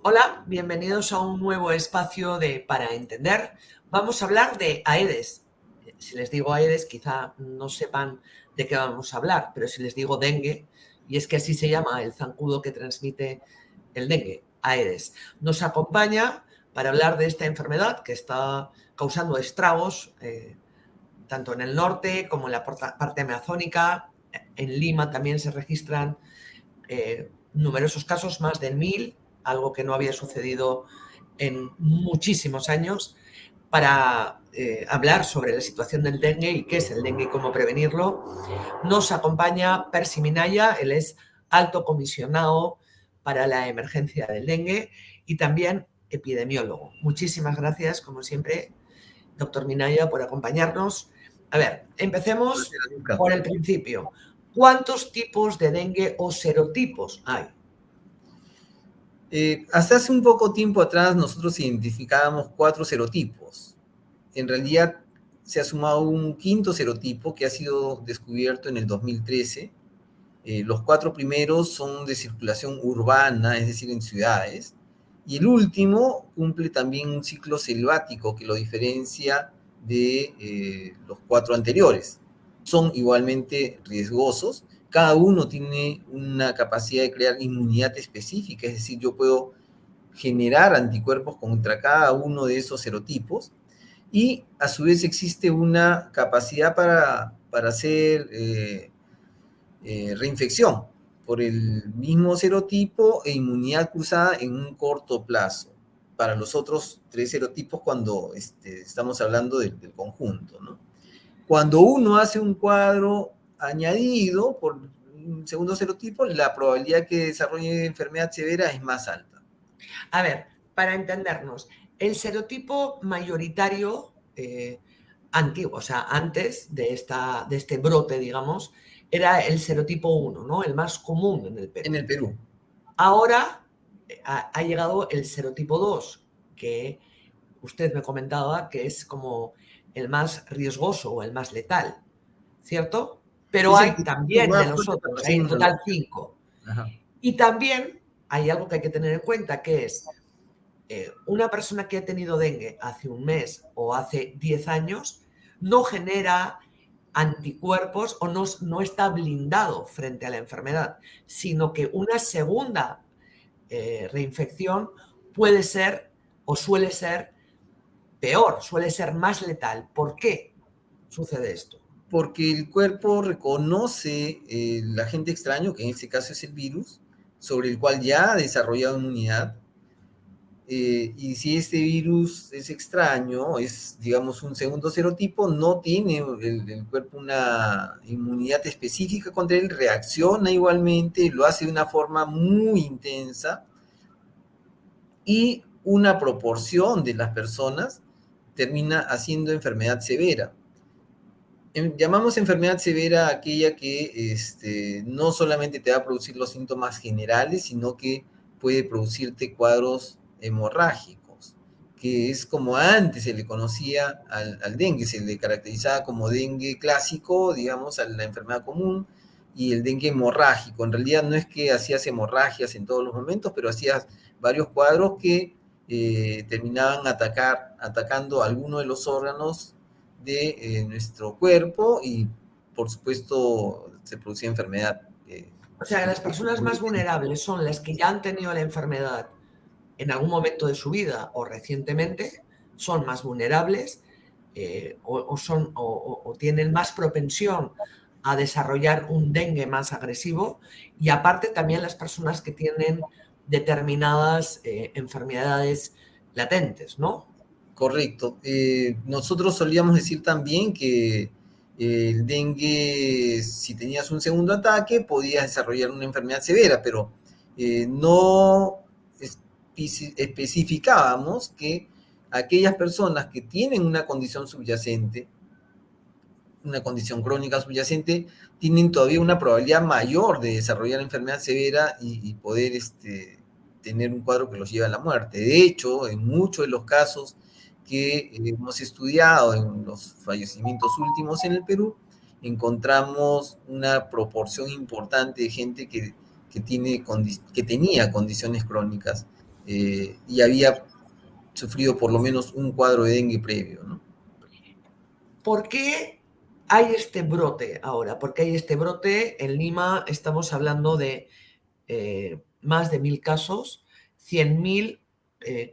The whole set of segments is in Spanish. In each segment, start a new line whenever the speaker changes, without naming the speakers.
Hola, bienvenidos a un nuevo espacio de Para Entender. Vamos a hablar de Aedes. Si les digo Aedes, quizá no sepan de qué vamos a hablar, pero si les digo dengue, y es que así se llama el zancudo que transmite el dengue, Aedes. Nos acompaña para hablar de esta enfermedad que está causando estragos tanto en el norte como en la parte amazónica. En Lima también se registran numerosos casos, más de 1000, algo que no había sucedido en muchísimos años, para hablar sobre la situación del dengue y qué es el dengue y cómo prevenirlo. Nos acompaña Percy Minaya, él es alto comisionado para la emergencia del dengue y también epidemiólogo. Muchísimas gracias, como siempre, doctor Minaya, por acompañarnos. A ver, empecemos
Gracias, Luca.
por el principio. ¿Cuántos tipos de dengue o serotipos hay?
Hasta hace un poco tiempo atrás nosotros identificábamos 4 serotipos. En realidad se ha sumado un quinto serotipo que ha sido descubierto en el 2013. Los 4 primeros son de circulación urbana, es decir, en ciudades. Y el último cumple también un ciclo selvático que lo diferencia de los 4 anteriores. Son igualmente riesgosos. Cada uno tiene una capacidad de crear inmunidad específica, es decir, yo puedo generar anticuerpos contra cada uno de esos serotipos y a su vez existe una capacidad para hacer reinfección por el mismo serotipo e inmunidad cruzada en un corto plazo para los otros 3 serotipos cuando estamos hablando del conjunto, ¿no? Cuando uno hace un cuadro añadido por un segundo serotipo, la probabilidad que desarrolle enfermedad severa es más alta.
A ver, para entendernos, el serotipo mayoritario antiguo, o sea, antes de este brote, digamos, era el serotipo 1, ¿no? El más común en el
En
Perú.
el Perú.
Ahora ha llegado el serotipo 2, que usted me comentaba que es como el más riesgoso o el más letal, ¿cierto? Pero
Es el
hay
que
también de
más
los
fuerte
otros, hay
capacidad
en total
inmunológica.
5.
Ajá.
Y también hay algo que hay que tener en cuenta, que es una persona que ha tenido dengue hace un mes o hace 10 años no genera anticuerpos o no está blindado frente a la enfermedad, sino que una segunda reinfección puede ser o suele ser peor, suele ser más letal. ¿Por qué sucede esto?
Porque el cuerpo reconoce el agente extraño, que en este caso es el virus, sobre el cual ya ha desarrollado inmunidad. Y si este virus es extraño, es, digamos, un segundo serotipo, no tiene el cuerpo una inmunidad específica contra él, reacciona igualmente, lo hace de una forma muy intensa y una proporción de las personas termina haciendo enfermedad severa. Llamamos enfermedad severa aquella que no solamente te va a producir los síntomas generales, sino que puede producirte cuadros hemorrágicos, que es como antes se le conocía al dengue, se le caracterizaba como dengue clásico, digamos, a la enfermedad común, y el dengue hemorrágico. En realidad no es que hacías hemorragias en todos los momentos, pero hacías varios cuadros que terminaban atacando alguno de los órganos de nuestro cuerpo y por supuesto se producía enfermedad.
O sea, las personas más vulnerables son las que ya han tenido la enfermedad en algún momento de su vida o recientemente, son más vulnerables o tienen más propensión a desarrollar un dengue más agresivo, y aparte también las personas que tienen determinadas enfermedades latentes, ¿no?
Correcto. Nosotros solíamos decir también que el dengue, si tenías un segundo ataque, podías desarrollar una enfermedad severa, pero no especificábamos que aquellas personas que tienen una condición subyacente, una condición crónica subyacente, tienen todavía una probabilidad mayor de desarrollar enfermedad severa y poder tener un cuadro que los lleve a la muerte. De hecho, en muchos de los casos que hemos estudiado en los fallecimientos últimos en el Perú, encontramos una proporción importante de gente que tenía condiciones crónicas. y había sufrido por lo menos un cuadro de dengue previo, ¿no?
¿Por qué hay este brote ahora? ¿Por qué hay este brote? En Lima estamos hablando de más de 1.000 casos, 100.000,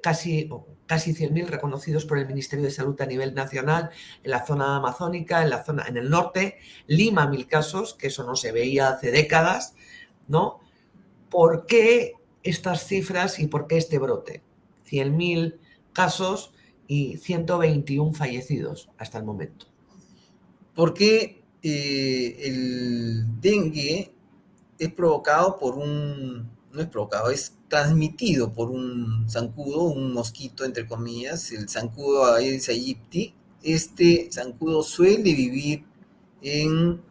casi 100.000 reconocidos por el Ministerio de Salud a nivel nacional en la zona amazónica, en el norte, Lima 1.000 casos, que eso no se veía hace décadas, ¿no? ¿Por qué estas cifras y por qué este brote? 100.000 casos y 121 fallecidos hasta el momento.
Porque el dengue es provocado por no es provocado, es transmitido por un zancudo, un mosquito, entre comillas, el zancudo Aedes aegypti. Este zancudo suele vivir en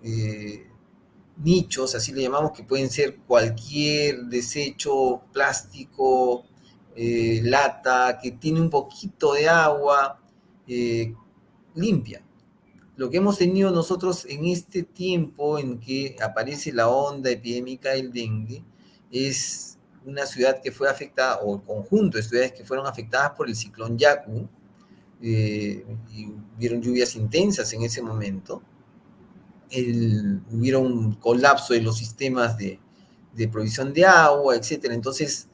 nichos, así le llamamos, que pueden ser cualquier desecho plástico, lata, que tiene un poquito de agua limpia. Lo que hemos tenido nosotros en este tiempo en que aparece la onda epidémica del dengue es una ciudad que fue afectada, o el conjunto de ciudades que fueron afectadas por el ciclón Yaku, y hubieron lluvias intensas en ese momento. Hubiera un colapso de los sistemas de provisión de agua, etcétera. Entonces,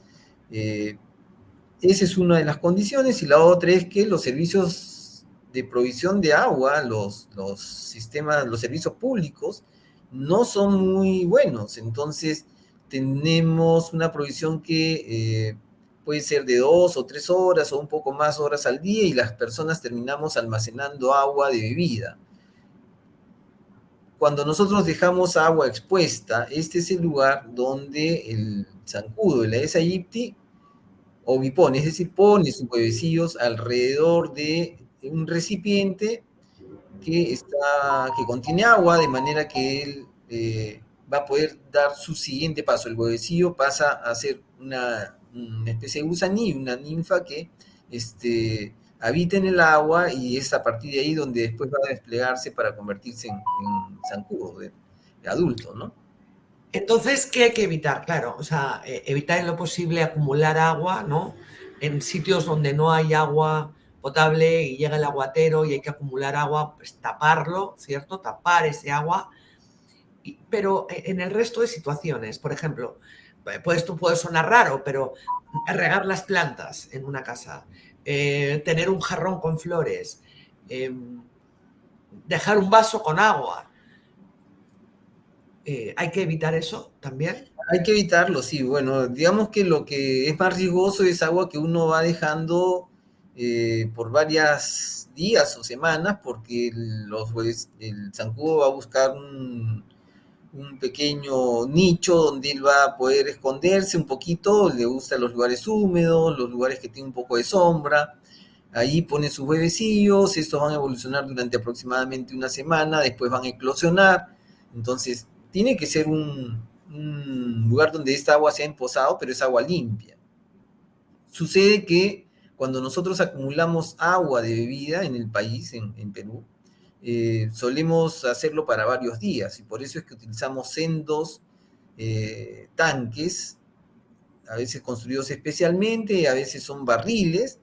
esa es una de las condiciones, y la otra es que los servicios de provisión de agua, los sistemas, los servicios públicos, no son muy buenos. Entonces, tenemos una provisión que puede ser de 2 o 3 horas o un poco más horas al día, y las personas terminamos almacenando agua de bebida. Cuando nosotros dejamos agua expuesta, este es el lugar donde el zancudo, el Aedes aegypti, ovipone, es decir, pone sus huevecillos alrededor de un recipiente que contiene agua, de manera que él va a poder dar su siguiente paso. El huevecillo pasa a ser una especie de gusanillo, una ninfa que habita en el agua, y es a partir de ahí donde después va a desplegarse para convertirse en zancudo de adulto, ¿no?
Entonces, ¿qué hay que evitar? Claro, o sea, evitar en lo posible acumular agua, ¿no? En sitios donde no hay agua potable y llega el aguatero y hay que acumular agua, pues taparlo, ¿cierto? Tapar ese agua. Pero en el resto de situaciones, por ejemplo, pues esto puede sonar raro, pero regar las plantas en una casa, tener un jarrón con flores, dejar un vaso con agua, hay que evitar eso también.
Hay que evitarlo, sí. Bueno, digamos que lo que es más riesgoso es agua que uno va dejando por varios días o semanas, porque el zancudo va a buscar un pequeño nicho donde él va a poder esconderse un poquito. Le gustan los lugares húmedos, los lugares que tienen un poco de sombra. Ahí pone sus huevecillos, estos van a evolucionar durante aproximadamente una semana, después van a eclosionar. Entonces, tiene que ser un lugar donde esta agua sea emposado, pero es agua limpia. Sucede que cuando nosotros acumulamos agua de bebida en el país, en Perú, solemos hacerlo para varios días, y por eso es que utilizamos sendos tanques, a veces construidos especialmente, a veces son barriles.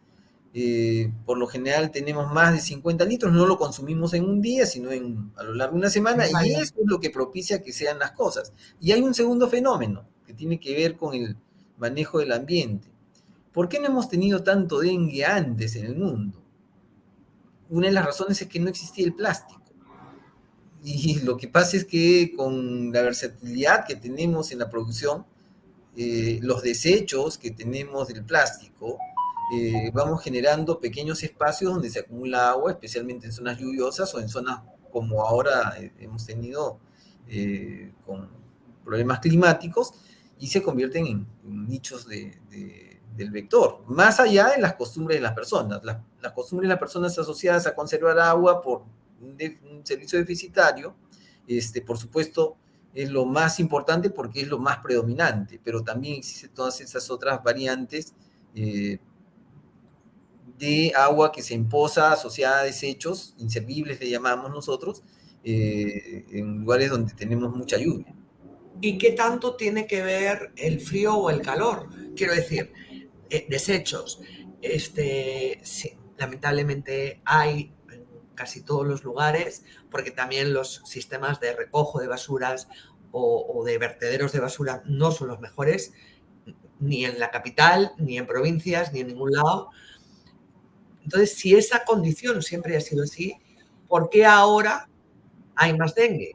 Por lo general tenemos más de 50 litros, no lo consumimos en un día, sino a lo largo de una semana, y
Vaya.
eso es lo que propicia que sean las cosas. Y hay un segundo fenómeno que tiene que ver con el manejo del ambiente. ¿Por qué no hemos tenido tanto dengue antes en el mundo? Una de las razones es que no existía el plástico. Y lo que pasa es que con la versatilidad que tenemos en la producción, los desechos que tenemos del plástico, vamos generando pequeños espacios donde se acumula agua, especialmente en zonas lluviosas o en zonas como ahora hemos tenido con problemas climáticos, y se convierten en nichos del vector, más allá de las costumbres de las personas. Las costumbres de las personas asociadas a conservar agua por un servicio deficitario, por supuesto, es lo más importante porque es lo más predominante, pero también existen todas esas otras variantes de agua que se emposa asociada a desechos inservibles, le llamamos nosotros, en lugares donde tenemos mucha lluvia.
¿Y qué tanto tiene que ver el frío o el calor? Quiero decir, desechos, sí, lamentablemente hay en casi todos los lugares, porque también los sistemas de recojo de basuras o de vertederos de basura no son los mejores, ni en la capital, ni en provincias, ni en ningún lado. Entonces, si esa condición siempre ha sido así, ¿por qué ahora hay más dengue?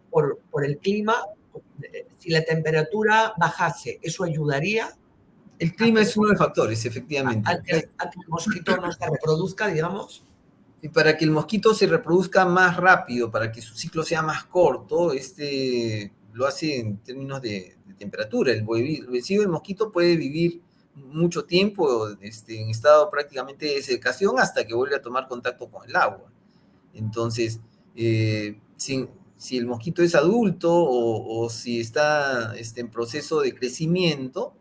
Por el clima. Si la temperatura bajase, ¿eso ayudaría
El
a
clima
que,
es uno de los factores, efectivamente.
a que el mosquito no se reproduzca, digamos?
Y para que el mosquito se reproduzca más rápido, para que su ciclo sea más corto, lo hace en términos de temperatura. El bebecido del mosquito puede vivir mucho tiempo en estado prácticamente de secación hasta que vuelve a tomar contacto con el agua. Entonces, si el mosquito es adulto o si está en proceso de crecimiento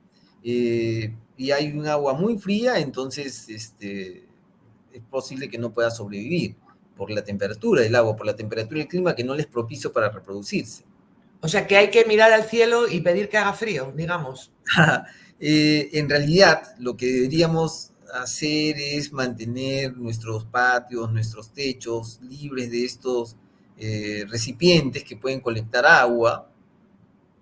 y hay un agua muy fría, entonces es posible que no pueda sobrevivir por la temperatura del agua, por la temperatura del clima que no les es propicio para reproducirse.
O sea, que hay que mirar al cielo y pedir que haga frío, digamos.
En realidad, lo que deberíamos hacer es mantener nuestros patios, nuestros techos libres de estos recipientes que pueden colectar agua,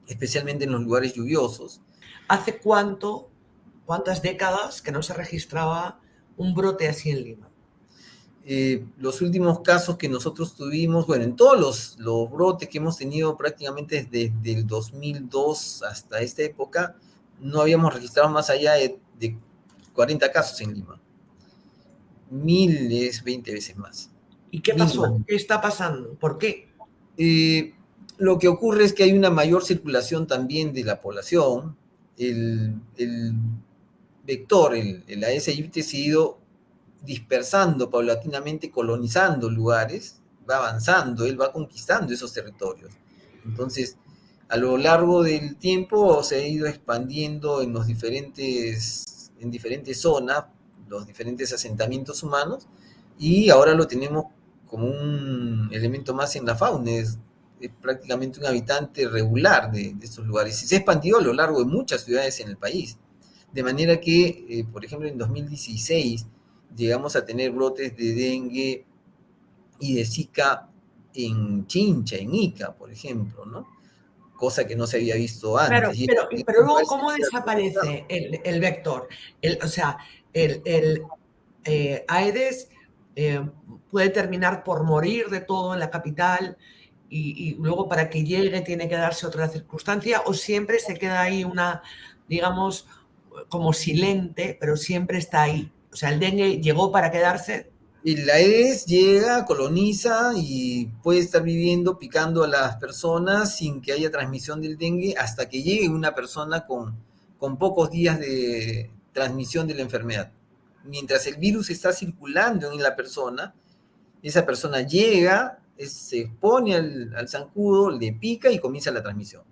especialmente en los lugares lluviosos.
¿Hace cuántas décadas que no se registraba un brote así en Lima?
Los últimos casos que nosotros tuvimos, bueno, en todos los brotes que hemos tenido prácticamente desde el 2002 hasta esta época, no habíamos registrado más allá de 40 casos en Lima. 20 veces más.
¿Y qué
1000 más.
pasó? ¿Qué está pasando? ¿Por qué?
Lo que ocurre es que hay una mayor circulación también de la población. El vector, el Aedes aegypti, se ha ido dispersando paulatinamente, colonizando lugares, va avanzando, él va conquistando esos territorios. Entonces, a lo largo del tiempo se ha ido expandiendo en diferentes zonas, los diferentes asentamientos humanos, y ahora lo tenemos como un elemento más en la fauna, es prácticamente un habitante regular de estos lugares, y se ha expandido a lo largo de muchas ciudades en el país. De manera que, por ejemplo, en 2016 llegamos a tener brotes de dengue y de Zika en Chincha, en Ica, por ejemplo, ¿no? Cosa que no se había visto
Claro,
antes.
pero luego, ¿cómo desaparece el vector? O sea, el Aedes puede terminar por morir de todo en la capital y luego para que llegue tiene que darse otra circunstancia, o siempre se queda ahí una, digamos, como silente, pero siempre está ahí. O sea, el dengue llegó para quedarse.
El Aedes llega, coloniza y puede estar viviendo, picando a las personas sin que haya transmisión del dengue hasta que llegue una persona con pocos días de transmisión de la enfermedad. Mientras el virus está circulando en la persona, esa persona llega, se expone al zancudo, le pica y comienza la transmisión.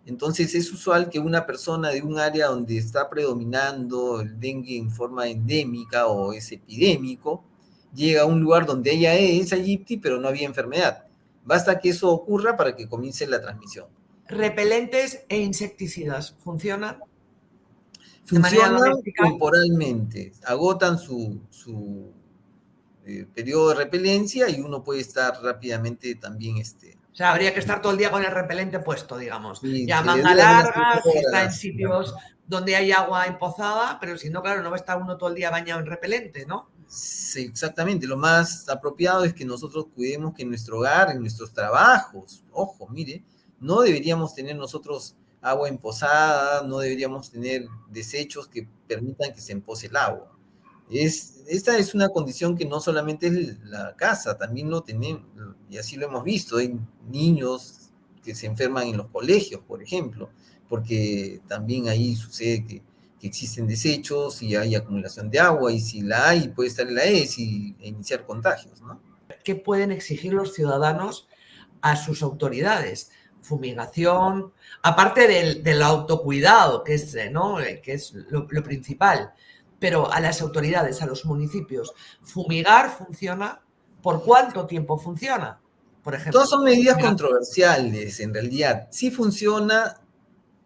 Entonces es usual que una persona de un área donde está predominando el dengue en forma endémica o es epidémico, llega a un lugar donde haya Aedes aegypti, pero no había enfermedad. Basta que eso ocurra para que comience la transmisión.
Repelentes e insecticidas, ¿funcionan de manera
Funcionan
doméstica?
temporalmente, agotan su periodo de repelencia y uno puede estar rápidamente también
O sea, habría que estar todo el día con el repelente puesto, digamos.
y
Ya
se le
manga
duran unas
larga, si está en
3 horas.
sitios donde hay agua empozada, pero si no, claro, no va a estar uno todo el día bañado en repelente, ¿no?
Sí, exactamente, lo más apropiado es que nosotros cuidemos que en nuestro hogar, en nuestros trabajos, ojo, mire, no deberíamos tener nosotros agua empozada, no deberíamos tener desechos que permitan que se empoce el agua. Esta es una condición que no solamente es la casa, también lo tenemos, y así lo hemos visto, hay niños que se enferman en los colegios, por ejemplo, porque también ahí sucede que existen desechos y hay acumulación de agua, y si la hay, puede estar en la ES e iniciar contagios, ¿no?
¿Qué pueden exigir los ciudadanos a sus autoridades? Fumigación, aparte del autocuidado, que es, ¿no? Que es lo principal, pero a las autoridades, a los municipios, fumigar funciona. ¿Por cuánto tiempo funciona? Por
Todas
ejemplo,
son medidas controversiales, en realidad. Sí funciona,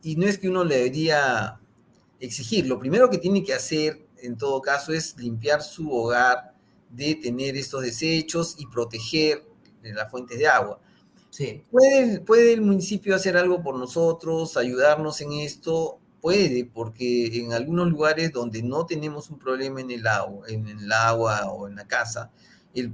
y no es que uno le debería exigir. Lo primero que tiene que hacer, en todo caso, es limpiar su hogar de tener estos desechos y proteger las fuentes de agua.
Sí.
¿Puede el municipio hacer algo por nosotros, ayudarnos en esto? Puede, porque en algunos lugares donde no tenemos un problema en el agua o en la casa, el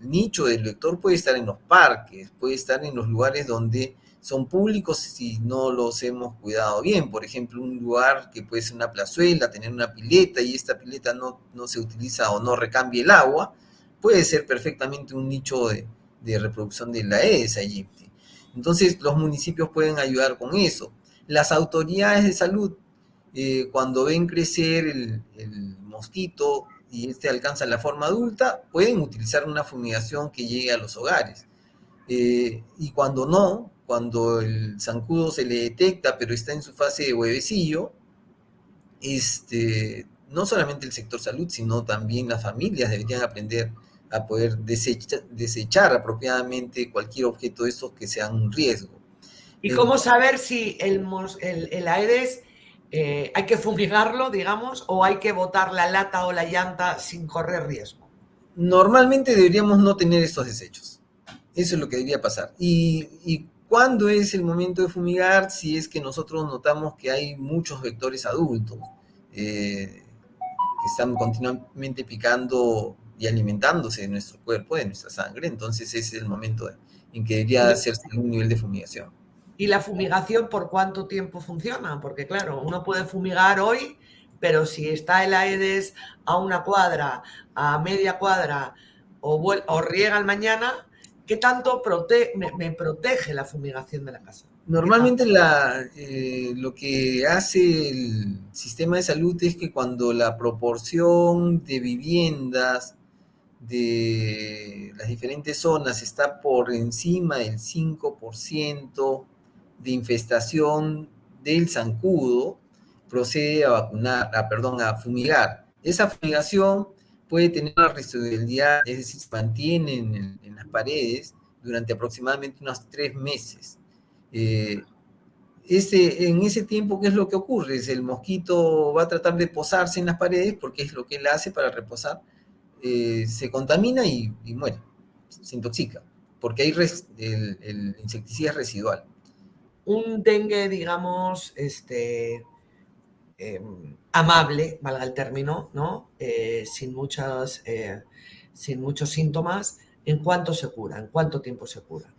nicho del lector puede estar en los parques, puede estar en los lugares donde son públicos si no los hemos cuidado bien. Por ejemplo, un lugar que puede ser una plazuela, tener una pileta y esta pileta no se utiliza o no recambia el agua, puede ser perfectamente un nicho de reproducción de la Aedes aegypti. Entonces, los municipios pueden ayudar con eso. Las autoridades de salud, cuando ven crecer el mosquito y este alcanza la forma adulta, pueden utilizar una fumigación que llegue a los hogares. Y cuando no, cuando el zancudo se le detecta, pero está en su fase de huevecillo, no solamente el sector salud, sino también las familias deberían aprender a poder desechar apropiadamente cualquier objeto de estos que sean un riesgo.
¿Y cómo saber si el Aedes hay que fumigarlo, digamos, o hay que botar la lata o la llanta sin correr riesgo?
Normalmente deberíamos no tener estos desechos. Eso es lo que debería pasar. ¿Y cuándo es el momento de fumigar? Si es que nosotros notamos que hay muchos vectores adultos que están continuamente picando y alimentándose de nuestro cuerpo, de nuestra sangre, entonces ese es el momento en que debería hacerse un nivel de fumigación.
¿Y la fumigación por cuánto tiempo funciona? Porque claro, uno puede fumigar hoy, pero si está el Aedes a una cuadra, a media cuadra o riegan mañana, ¿qué tanto me protege la fumigación de la casa?
Normalmente lo que hace el sistema de salud es que cuando la proporción de viviendas de las diferentes zonas está por encima del 5% de infestación del zancudo, procede a a fumigar. Esa fumigación puede tener una residualidad, es decir, se mantiene en las paredes durante aproximadamente unos 3 meses. En ese tiempo, ¿qué es lo que ocurre? El mosquito va a tratar de posarse en las paredes porque es lo que él hace para reposar, se contamina y muere, se intoxica, porque ahí el insecticida es residual.
Un dengue, digamos, amable, valga el término, ¿no? Sin muchos síntomas, ¿en cuánto se cura? ¿En cuánto tiempo se cura?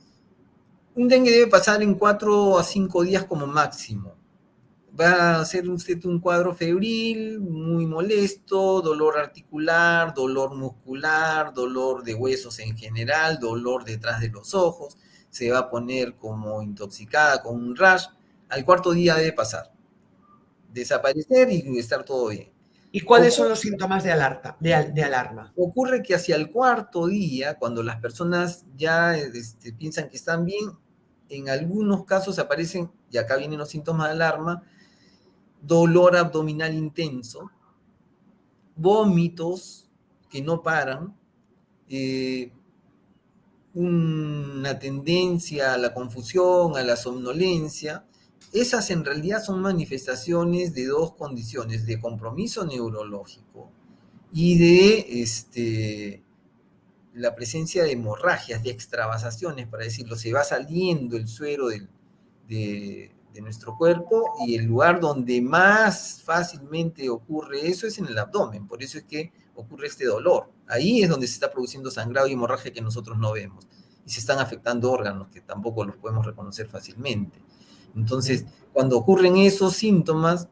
Un dengue debe pasar en 4 a 5 días como máximo. Va a ser usted un cuadro febril, muy molesto, dolor articular, dolor muscular, dolor de huesos en general, dolor detrás de los ojos, se va a poner como intoxicada con un rash. Al cuarto día debe pasar, desaparecer y estar todo bien.
¿Y cuáles son los síntomas de alarma?
Ocurre que hacia el cuarto día, cuando las personas ya piensan que están bien, en algunos casos aparecen, y acá vienen los síntomas de alarma, dolor abdominal intenso, vómitos que no paran, una tendencia a la confusión, a la somnolencia. Esas en realidad son manifestaciones de dos condiciones, de compromiso neurológico y de la presencia de hemorragias, de extravasaciones, para decirlo. Se va saliendo el suero de nuestro cuerpo y el lugar donde más fácilmente ocurre eso es en el abdomen. Por eso es que ocurre este dolor. Ahí es donde se está produciendo sangrado y hemorragia que nosotros no vemos. Y se están afectando órganos que tampoco los podemos reconocer fácilmente. Entonces, cuando ocurren esos síntomas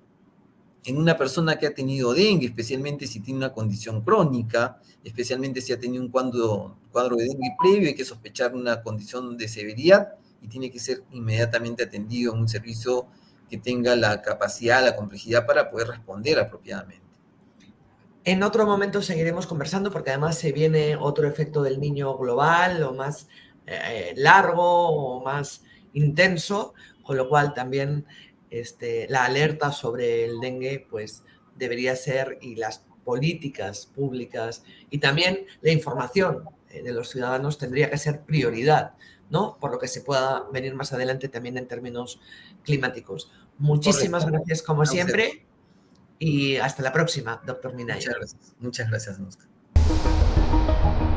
en una persona que ha tenido dengue, especialmente si tiene una condición crónica, especialmente si ha tenido un cuadro de dengue previo, hay que sospechar una condición de severidad y tiene que ser inmediatamente atendido en un servicio que tenga la capacidad, la complejidad para poder responder apropiadamente.
En otro momento seguiremos conversando porque además se viene otro efecto del niño global o más largo o más intenso, con lo cual también la alerta sobre el dengue pues debería ser, y las políticas públicas y también la información de los ciudadanos tendría que ser prioridad, ¿no? Por lo que se pueda venir más adelante también en términos climáticos. Muchísimas
Correcto.
gracias como
A usted.
siempre y hasta la próxima, doctor Minaya.
Muchas gracias. Muchas gracias, Oscar.